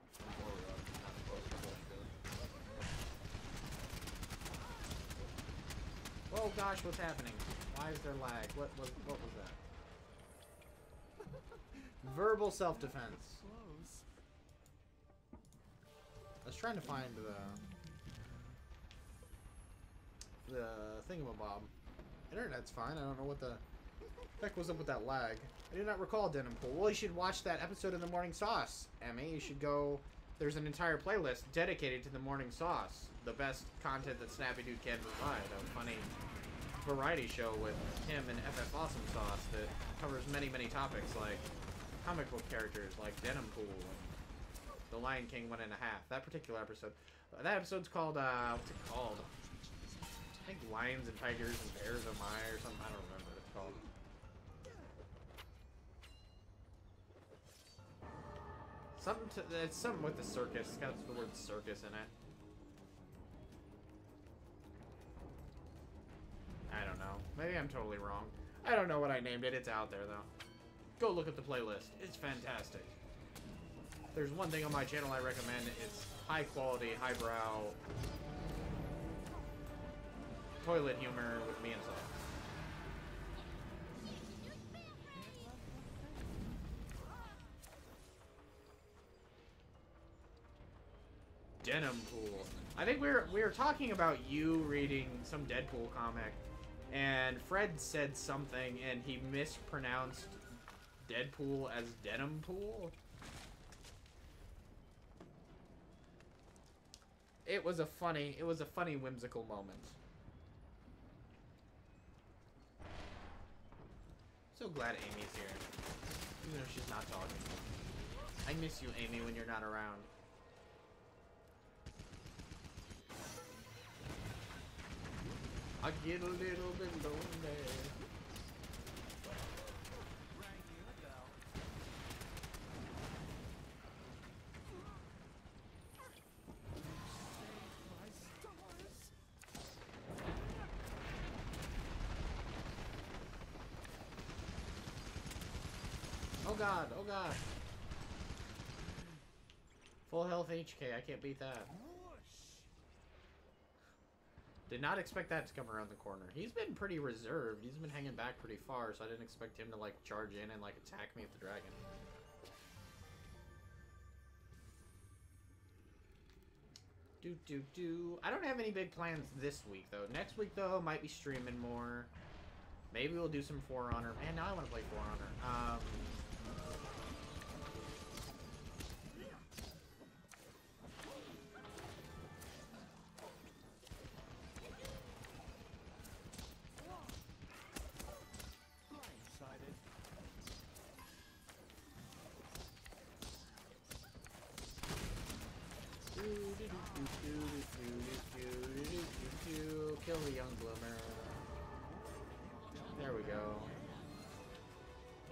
Oru, I'm not supposed to push, really. Oh gosh, what's happening? Why is there lag? What was that? Verbal self-defense. I was trying to find the thingamabob. Internet's fine. I don't know what the heck was up with that lag. I do not recall Denim Pool. Well, you should watch that episode of The Morning Sauce, Emmy. You should go... There's an entire playlist dedicated to The Morning Sauce. The best content that SnappyDude can provide. A funny variety show with him and FF Awesome Sauce that covers many, many topics like comic book characters like Denim Pool and The Lion King 1.5. That particular episode. That episode's called, what's it called? I think Lions and Tigers and Bears Oh My or something. I don't remember what it's called. It's something with the circus. It's got the word circus in it. I don't know. Maybe I'm totally wrong. I don't know what I named it. It's out there though. Go look at the playlist. It's fantastic. There's one thing on my channel I recommend. It's high quality, highbrow toilet humor with me and Saw. Denim Pool. I think we were talking about you reading some Deadpool comic, and Fred said something, and he mispronounced Deadpool as Denim Pool. It was a funny, whimsical moment. So glad Amy's here, even if she's not talking. I miss you, Amy, when you're not around. I get a little bit lonely. Oh god, oh god. Full health HK, I can't beat that. Did not expect that to come around the corner. He's been pretty reserved. He's been hanging back pretty far, so I didn't expect him to, like, charge in and, like, attack me with the dragon. I don't have any big plans this week, though. Next week, though, might be streaming more. Maybe we'll do some For Honor. Man, now I want to play For Honor. Kill the young bloomer. There we go.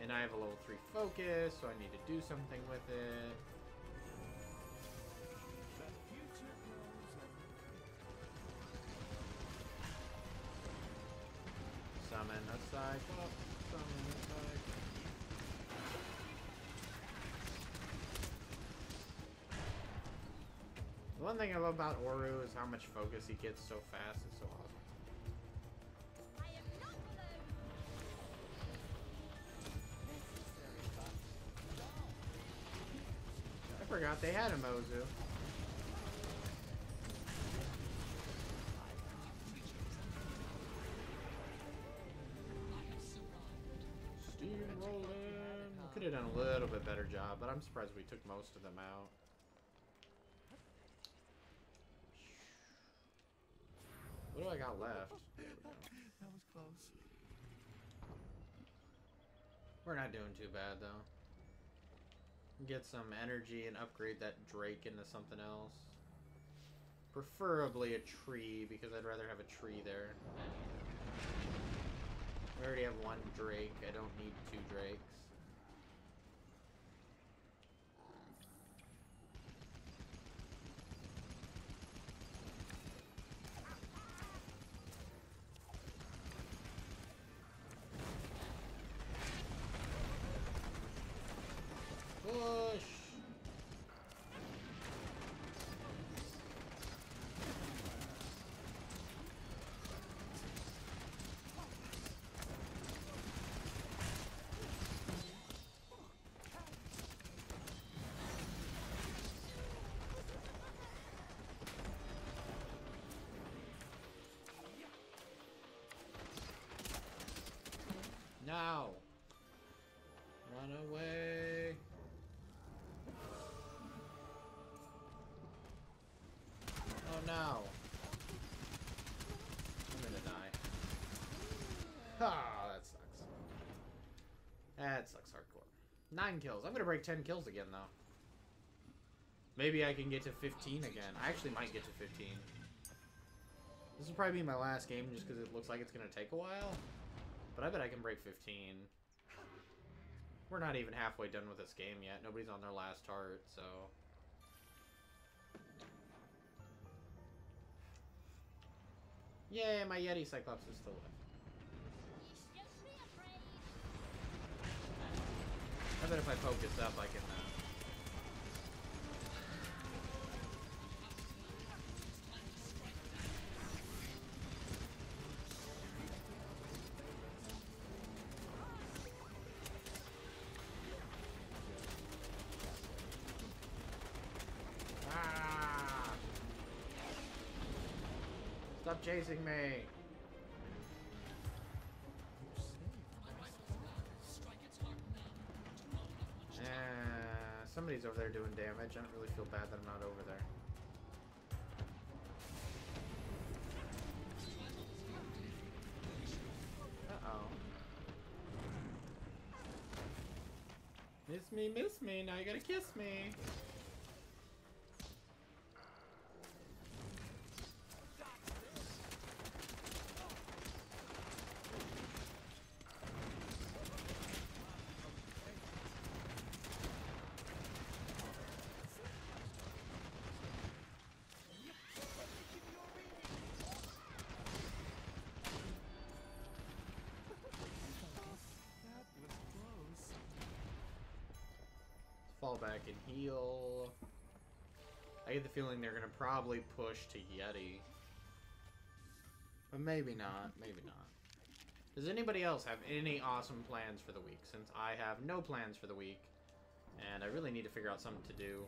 And I have a level 3 focus, so I need to do something with it. Summon a Cyclops. Summon a Cyclops. The one thing I love about Oru is how much focus he gets so fast. It's so awesome. I forgot they had a Mozu. Steamrolling. Could have done a little bit better job, but I'm surprised we took most of them out. What do I got left? That was close. We're not doing too bad though. Get some energy and upgrade that Drake into something else. Preferably a tree, because I'd rather have a tree there. We already have one Drake. I don't need 2 Drakes. Push! Now! Run away! Oh no! I'm gonna die. Ah, that sucks. That sucks hardcore. 9 kills. I'm gonna break 10 kills again though. Maybe I can get to 15 again. I actually might get to 15. This will probably be my last game just because it looks like it's gonna take a while. But I bet I can break 15. We're not even halfway done with this game yet. Nobody's on their last heart, so... Yay, my Yeti Cyclops is still alive. I bet if I focus up, I can... Stop chasing me! Somebody's over there doing damage. I don't really feel bad that I'm not over there. Uh-oh. Miss me, now you gotta kiss me! Fall back and heal. I get the feeling they're gonna probably push to Yeti. But maybe not, maybe not. Does anybody else have any awesome plans for the week? Since I have no plans for the week, and I really need to figure out something to do.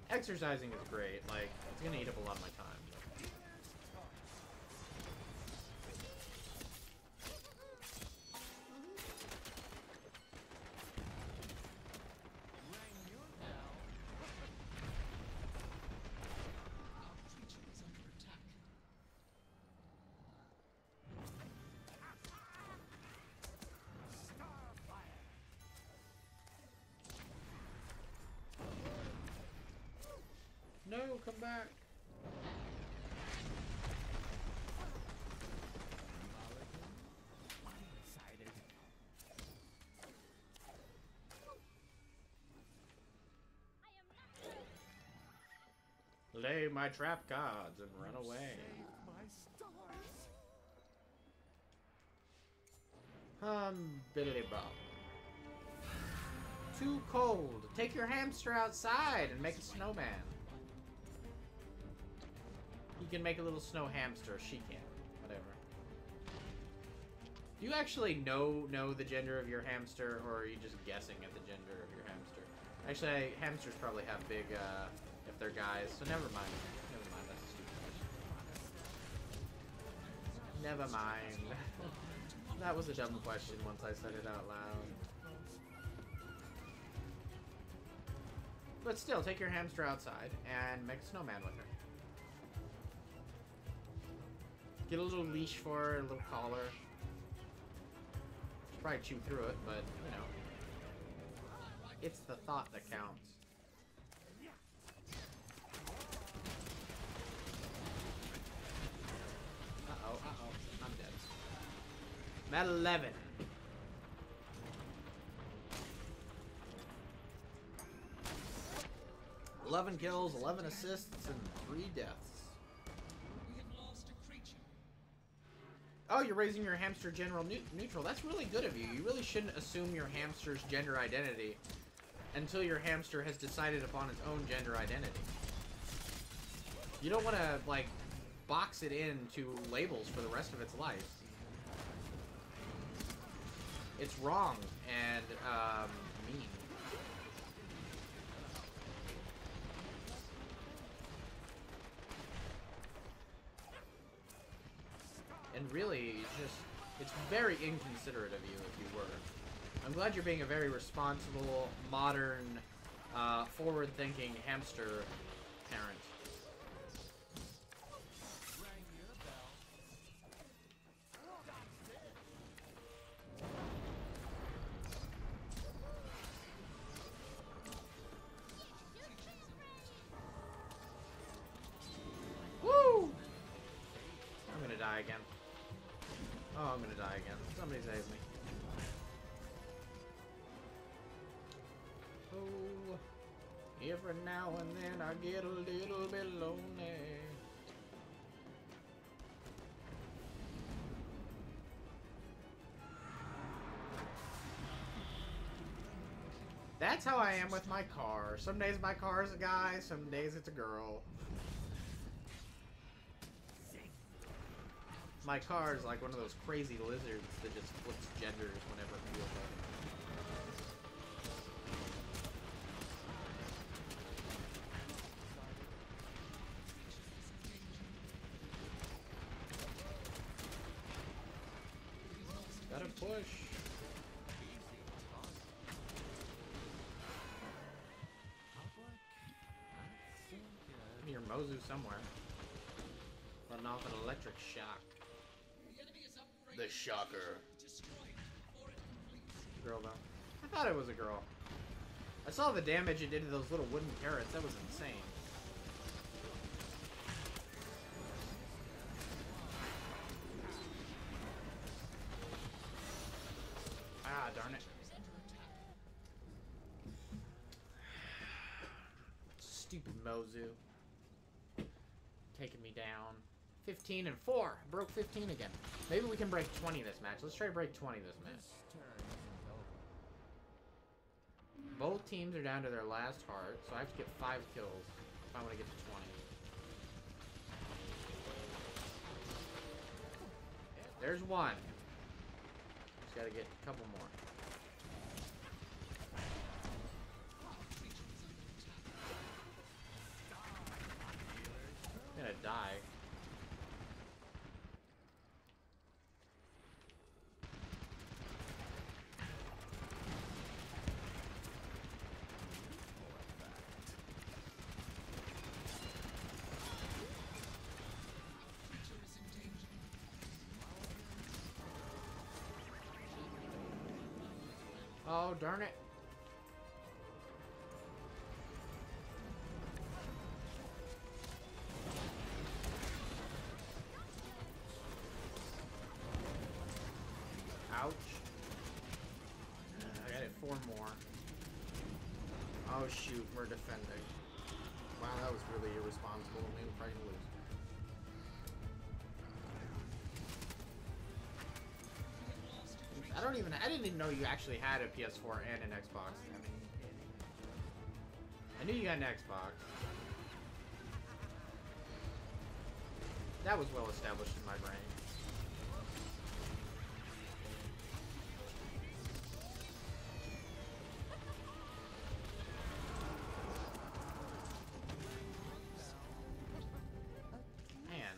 Exercising is great, like, it's gonna eat up a lot of my time. No! come back. Lay my trap cards and run away. Billy Bob. Too cold. Take your hamster outside and make a snowman. You can make a little snow hamster. She can. Whatever. Do you actually know the gender of your hamster, or are you just guessing at the gender of your hamster? Actually, hamsters probably have big, if they're guys, so never mind. Never mind, that's a stupid question. Never mind. That was a dumb question once I said it out loud. But still, take your hamster outside and make a snowman with her. Get a little leash for her, a little collar. She'll probably chew through it, but, you know. It's the thought that counts. Uh-oh, uh-oh. I'm dead. I'm at 11. $11 kills, 11 assists, and 3 deaths. We have lost a creature. Oh, you're raising your hamster general neutral. That's really good of you. You really shouldn't assume your hamster's gender identity until your hamster has decided upon its own gender identity. You don't want to, like, box it into labels for the rest of its life. It's wrong and, mean. And really, it's very inconsiderate of you if you were. I'm glad you're being a very responsible, modern, forward-thinking hamster parent. Woo! I'm gonna die again. Oh, I'm gonna die again. Somebody save me. Oh, every now and then I get a little bit lonely. That's how I am with my car. Some days my car is a guy, some days it's a girl. My car is like one of those crazy lizards that just flips genders whenever it feels like. Gotta push. I hear Mozu somewhere. Letting off an electric shock. The shocker. Girl though. I thought it was a girl. I saw the damage it did to those little wooden parrots. That was insane. Ah, darn it. Stupid Mozu. Taking me down. 15 and 4. Broke 15 again. Maybe we can break 20 this match. Let's try to break 20 this match. Both teams are down to their last heart, so I have to get 5 kills if I want to get to 20. There's one. Just gotta get a couple more. I'm gonna die. Oh, darn it. Oh shoot, we're defending. Wow, that was really irresponsible. Maybe we're probably gonna lose. I didn't even know you actually had a PS4 and an Xbox. I knew you had an Xbox. That was well established in my brain. Man,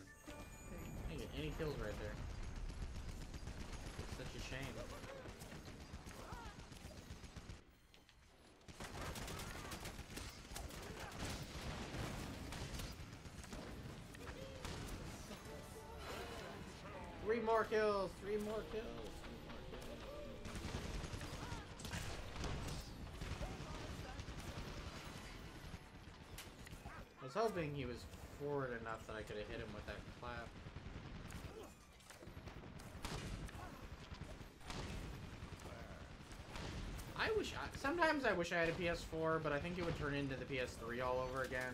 I didn't get any kills right there. It's such a shame. Three more kills! Three more kills! I was hoping he was forward enough that I could have hit him with that clap. Sometimes I wish I had a PS4, but I think it would turn into the PS3 all over again.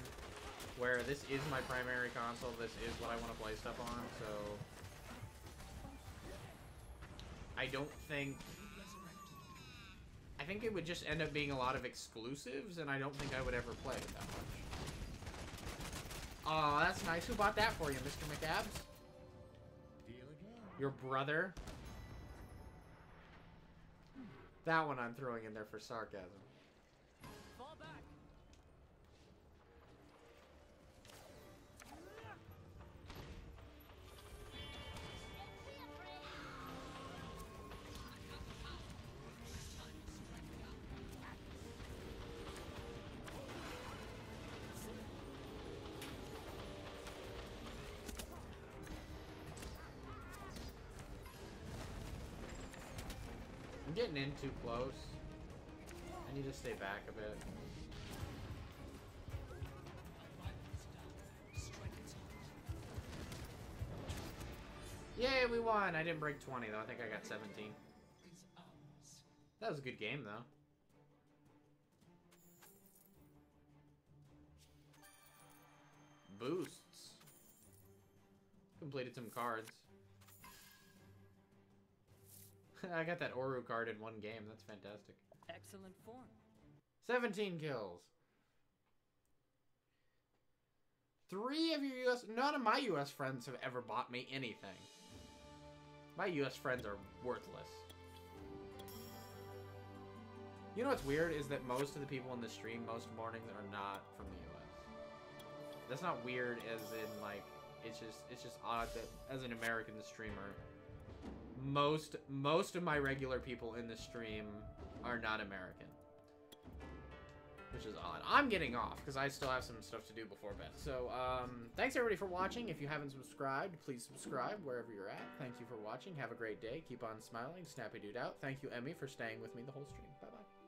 Where this is my primary console, this is what I want to play stuff on, so... I don't think... I think it would just end up being a lot of exclusives, and I don't think I would ever play it that much. Aw, that's nice. Who bought that for you, Mr. McAbs? Deal again. Your brother? That one I'm throwing in there for sarcasm. Fall back. I'm getting in too close. I need to stay back a bit. Yay, we won! I didn't break 20 though. I think I got 17. That was a good game though. Boosts. Completed some cards. I got that Oru card in one game. That's fantastic. Excellent form. 17 kills. 3 of your none of my US friends have ever bought me anything. My US friends are worthless. You know what's weird is that most of the people in the stream most mornings are not from the US. That's not weird as in like, it's just odd that as an American streamer, most of my regular people in the stream are not American, which is odd. I'm getting off because I still have some stuff to do before bed. So thanks everybody for watching. If you haven't subscribed, please subscribe wherever you're at. Thank you for watching. Have a great day. Keep on smiling. SnappyDude out. Thank you, Emmy, for staying with me the whole stream. Bye bye.